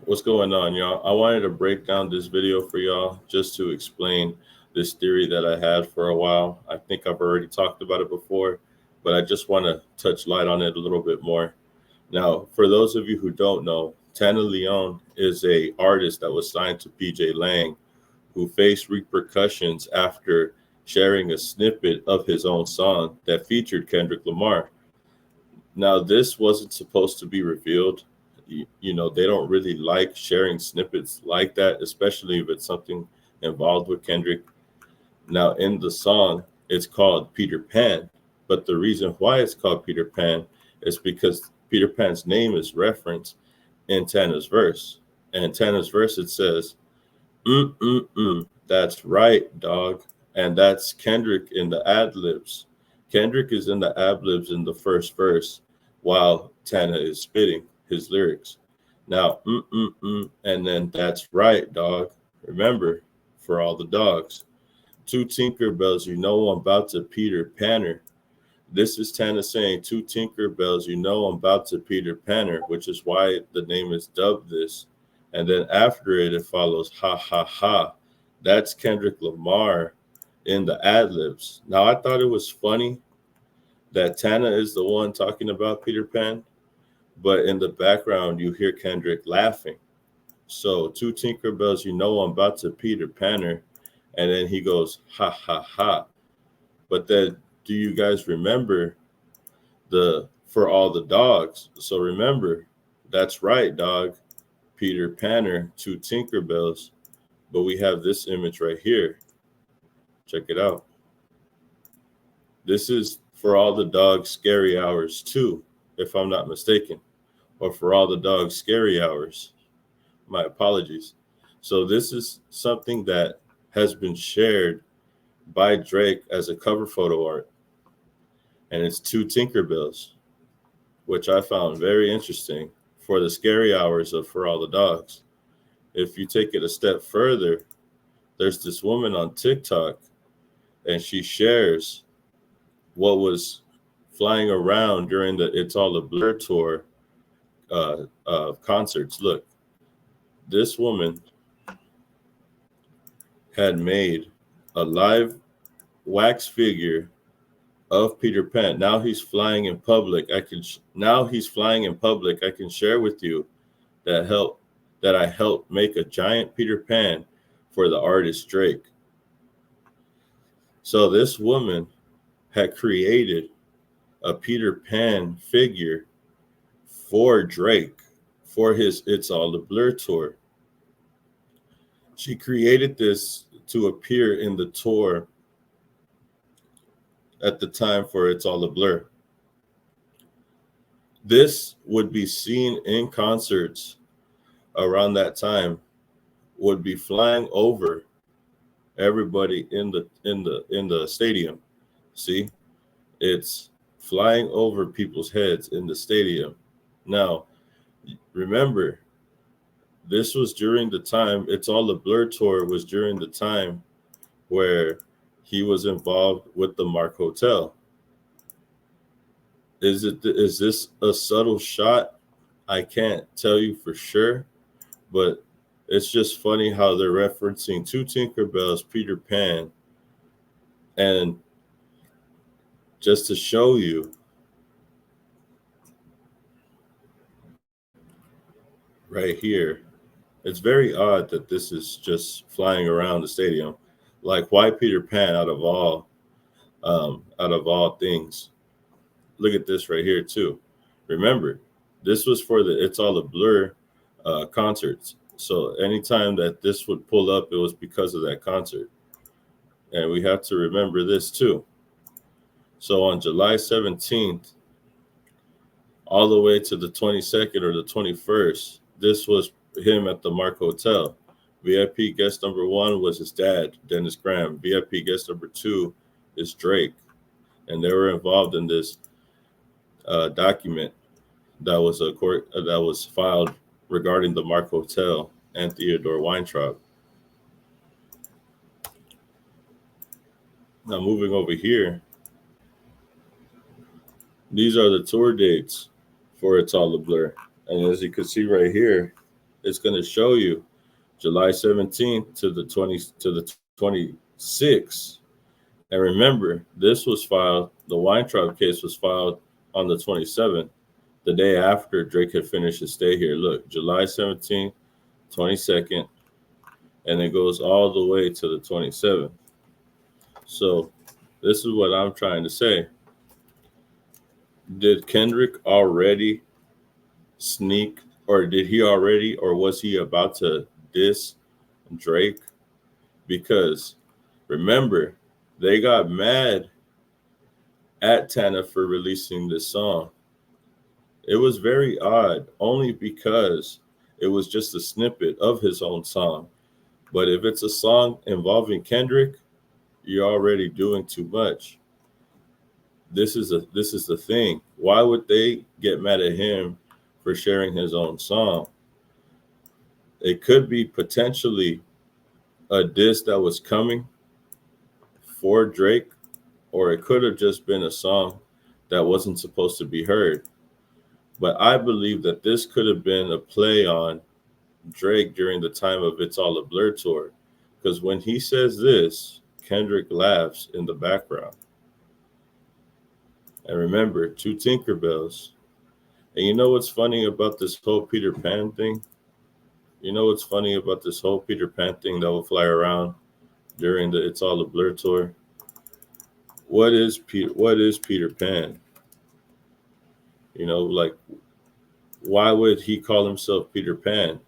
What's going on, y'all? I wanted to break down this video for y'all just to explain this theory that I had for a while. I think I've already talked about it before, but I just want to touch light on it a little bit more. Now, for those of you who don't know, Tana Leon is a artist that was signed to PJ Lang, who faced repercussions after sharing a snippet of his own song that featured Kendrick Lamar. Now, this wasn't supposed to be revealed. They don't really like sharing snippets like that, especially if it's something involved with Kendrick. Now, in the song, it's called Peter Pan, but the reason why it's called Peter Pan is because Peter Pan's name is referenced in Tana's verse. And in Tana's verse, it says, that's right, dog. And that's Kendrick in the ad libs. Kendrick is in the ad libs in the first verse while Tana is spitting his lyrics. Now, and then that's right, dog. Remember, for all the dogs. Two Tinkerbells, I'm about to Peter Panner. This is Tana saying, two Tinkerbells, I'm about to Peter Panner, which is why the name is dubbed this. And then after it follows, ha, ha, ha. That's Kendrick Lamar in the ad libs. Now, I thought it was funny that Tana is the one talking about Peter Pan, but in the background, you hear Kendrick laughing. So, two Tinkerbells, I'm about to Peter Panner. And then he goes, ha, ha, ha. But then, do you guys remember the for all the dogs? So remember, that's right, dog. Peter Panner, two Tinkerbells. But we have this image right here. Check it out. This is for all the dogs scary hours too, if I'm not mistaken. Or for all the dogs scary hours. My apologies. So this is something that has been shared by Drake as a cover photo art. And it's two Tinkerbells, which I found very interesting for the scary hours of For All the Dogs. If you take it a step further, there's this woman on TikTok, and she shares what was flying around during the It's All a Blur tour concerts. Look, this woman had made a live wax figure of Peter Pan. Now he's flying in public. I can share with you that I helped make a giant Peter Pan for the artist Drake. So this woman had created a Peter Pan figure for Drake for his It's All a Blur tour. She created this to appear in the tour at the time for It's All a Blur. This would be seen in concerts around that time, would be flying over everybody in the stadium. See, it's flying over people's heads in the stadium. Now, remember, this was during the time, It's All a Blur tour was during the time where he was involved with the Mark Hotel. Is this a subtle shot? I can't tell you for sure, but it's just funny how they're referencing two Tinkerbells, Peter Pan, and just to show you right here, it's very odd that this is just flying around the stadium. Like, why Peter Pan out of all things? Look at this right here too. Remember, this was for the It's All a Blur concerts. So anytime that this would pull up, it was because of that concert. And we have to remember this too. So on July 17th, all the way to the 22nd or the 21st, this was him at the Mark Hotel. VIP guest number 1 was his dad, Dennis Graham. VIP guest number 2 is Drake. And they were involved in this document that was filed regarding the Mark Hotel and Theodore Weintraub. Now moving over here, these are the tour dates for It's All a Blur. And as you can see right here, it's going to show you July 17th to the 26th. And remember, this was filed, the Weintraub case was filed on the 27th, the day after Drake had finished his stay here. Look, July 17th, 22nd, and it goes all the way to the 27th. So this is what I'm trying to say. Did Kendrick already sneak, or did he already, or was he about to diss Drake? Because remember, they got mad at Tana for releasing this song. It was very odd, only because it was just a snippet of his own song. But if it's a song involving Kendrick, you're already doing too much. This is the thing. Why would they get mad at him for sharing his own song? It could be potentially a diss that was coming for Drake, or it could have just been a song that wasn't supposed to be heard. But I believe that this could have been a play on Drake during the time of It's All a Blur tour. Because when he says this, Kendrick laughs in the background. And remember, two Tinkerbells. And you know what's funny about this whole Peter Pan thing? You know what's funny about this whole Peter Pan thing that will fly around during the It's All a Blur tour? What is Peter Pan? You know, like, why would he call himself Peter Pan?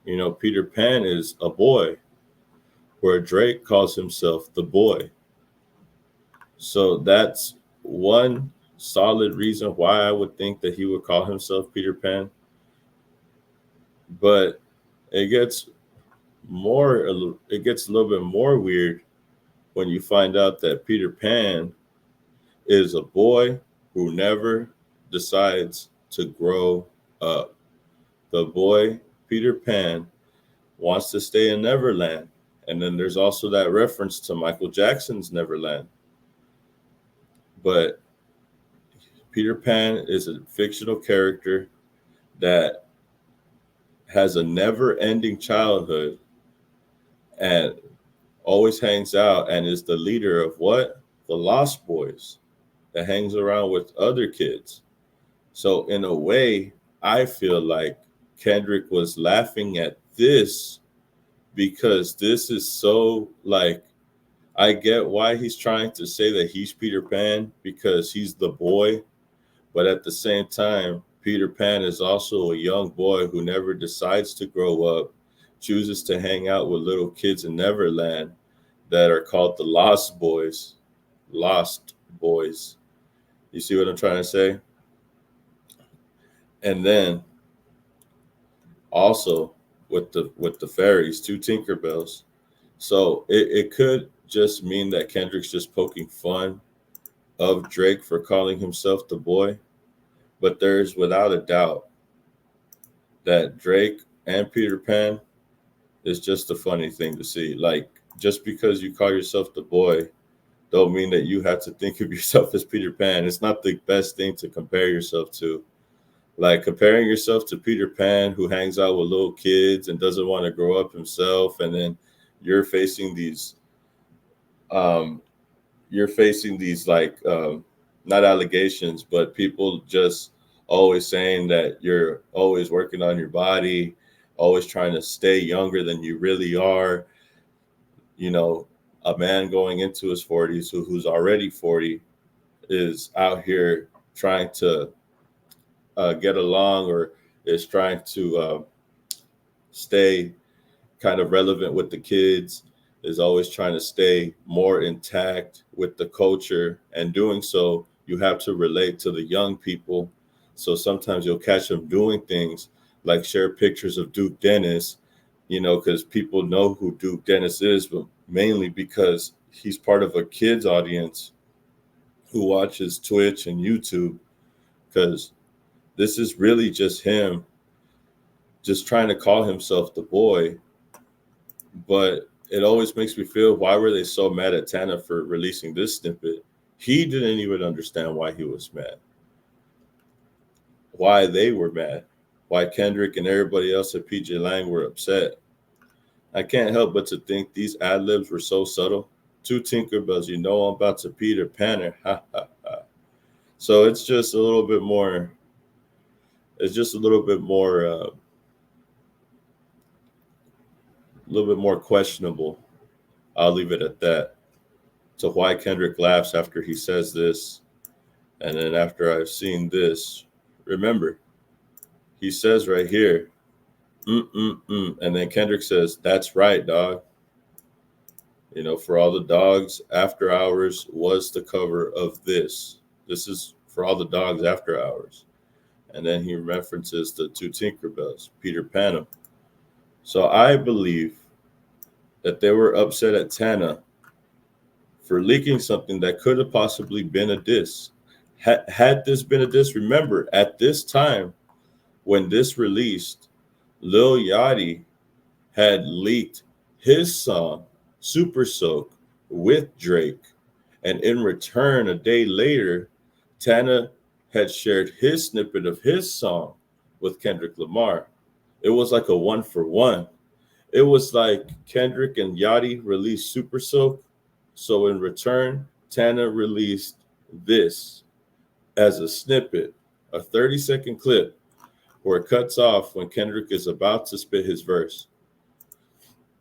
You know, Peter Pan is a boy, where Drake calls himself the boy. So that's one solid reason why I would think that he would call himself Peter Pan. But it gets a little bit more weird when you find out that Peter Pan is a boy who never decides to grow up. The boy, Peter Pan, wants to stay in Neverland. And then there's also that reference to Michael Jackson's Neverland. But Peter Pan is a fictional character that has a never-ending childhood and always hangs out and is the leader of what? The Lost Boys, that hangs around with other kids. So in a way, I feel like Kendrick was laughing at this because this is so, like, I get why he's trying to say that he's Peter Pan because he's the boy. But at the same time, Peter Pan is also a young boy who never decides to grow up, chooses to hang out with little kids in Neverland that are called the Lost Boys. Lost Boys. You see what I'm trying to say? And then also with the fairies, two Tinkerbells. So it could just mean that Kendrick's just poking fun of Drake for calling himself the boy. But there's without a doubt that Drake and Peter Pan is just a funny thing to see. Like, just because you call yourself the boy don't mean that you have to think of yourself as Peter Pan. It's not the best thing to compare yourself to. Like, comparing yourself to Peter Pan, who hangs out with little kids and doesn't want to grow up himself, and then you're facing these like not allegations, but people just always saying that you're always working on your body, always trying to stay younger than you really are. You know, a man going into his 40s who's already 40 is out here trying to get along, or is trying to stay kind of relevant with the kids, is always trying to stay more intact with the culture. And doing so, you have to relate to the young people. So sometimes you'll catch them doing things like share pictures of Duke Dennis, you know, because people know who Duke Dennis is, but mainly because he's part of a kids audience who watches Twitch and YouTube, because this is really just him just trying to call himself the boy. But it always makes me feel, why were they so mad at Tana for releasing this snippet? He didn't even understand why he was mad, why they were mad, why Kendrick and everybody else at PJ Lang were upset. I can't help but to think these ad libs were so subtle. Two Tinkerbells, you know I'm about to Peter Panner. Ha ha ha. So it's just a little bit more. It's just a little bit more questionable. I'll leave it at that. To why Kendrick laughs after he says this, and then after I've seen this, remember he says right here, and then Kendrick says, "That's right, dog." You know, for all the dogs, After Hours was the cover of this. This is for all the dogs, After Hours. And then he references the two Tinkerbells, Peter Pan. So I believe that they were upset at Tana for leaking something that could have possibly been a diss. Had this been a diss, remember, at this time when this released, Lil Yachty had leaked his song, Super Soak, with Drake. And in return, a day later, Tana had shared his snippet of his song with Kendrick Lamar. It was like a 1-for-1. It was like Kendrick and Yachty released Super Soak. So in return, Tana released this as a snippet, a 30-second clip where it cuts off when Kendrick is about to spit his verse.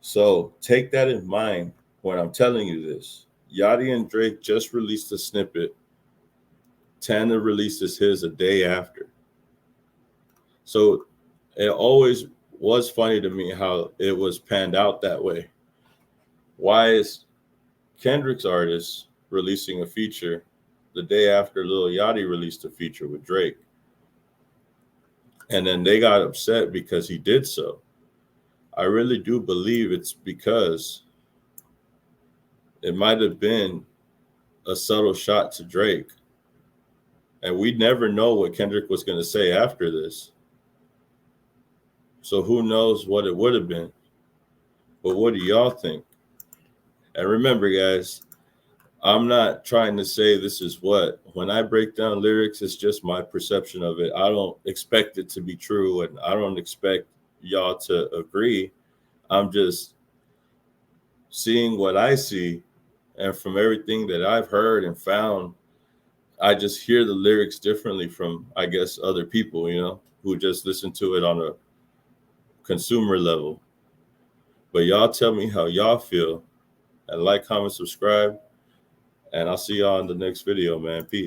So take that in mind when I'm telling you this. Yachty and Drake just released a snippet. Tana releases his a day after. So it always was funny to me how it was panned out that way. Why is Kendrick's artist releasing a feature the day after Lil Yachty released a feature with Drake? And then they got upset because he did so. I really do believe it's because it might have been a subtle shot to Drake. And we never know what Kendrick was going to say after this. So who knows what it would have been. But what do y'all think? And remember, guys, I'm not trying to say this is what. When I break down lyrics, it's just my perception of it. I don't expect it to be true, and I don't expect y'all to agree. I'm just seeing what I see, and from everything that I've heard and found, I just hear the lyrics differently from, I guess, other people, you know, who just listen to it on a consumer level. But y'all tell me how y'all feel, and like, comment, subscribe, and I'll see y'all in the next video, man. Peace.